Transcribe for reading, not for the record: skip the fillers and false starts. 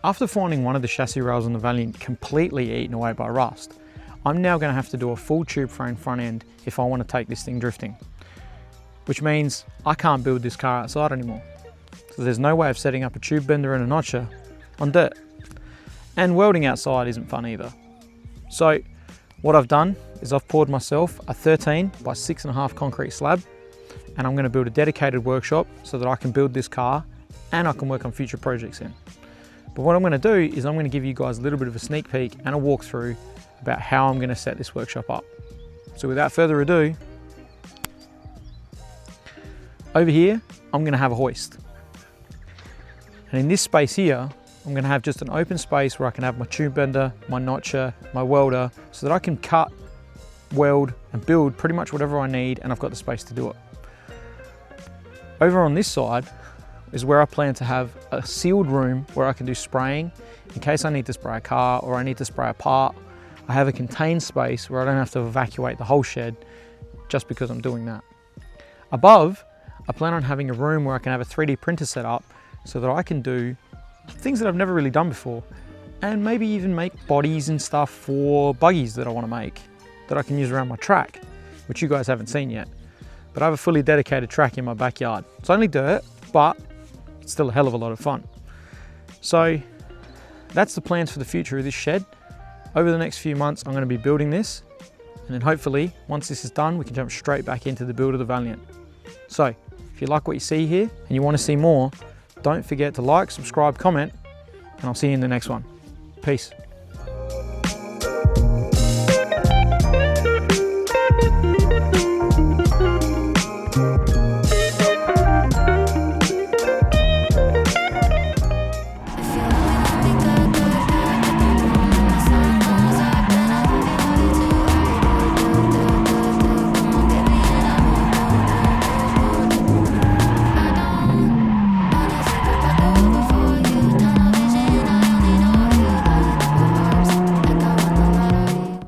After finding one of the chassis rails on the Valiant completely eaten away by rust, I'm now going to have to do a full tube frame front end if I want to take this thing drifting. Which means I can't build this car outside anymore. So there's no way of setting up a tube bender and a notcher on dirt. And welding outside isn't fun either. So what I've done is I've poured myself a 13 by 6.5 concrete slab, and I'm going to build a dedicated workshop so that I can build this car and I can work on future projects in. But what I'm going to do is I'm going to give you guys a little bit of a sneak peek and a walkthrough about how I'm going to set this workshop up. So without further ado, over here, I'm going to have a hoist. And in this space here, I'm going to have just an open space where I can have my tube bender, my notcher, my welder, so that I can cut, weld and build pretty much whatever I need, and I've got the space to do it. Over on this side is where I plan to have a sealed room where I can do spraying in case I need to spray a car or I need to spray a part. I have a contained space where I don't have to evacuate the whole shed just because I'm doing that. Above, I plan on having a room where I can have a 3D printer set up so that I can do things that I've never really done before, and maybe even make bodies and stuff for buggies that I want to make that I can use around my track, which you guys haven't seen yet. But I have a fully dedicated track in my backyard. It's only dirt, but it's still a hell of a lot of fun. So that's the plans for the future of this shed. Over the next few months, I'm going to be building this, and then hopefully once this is done, we can jump straight back into the build of the Valiant. So if you like what you see here and you want to see more, don't forget to like, subscribe, comment, and I'll see you in the next one. Peace.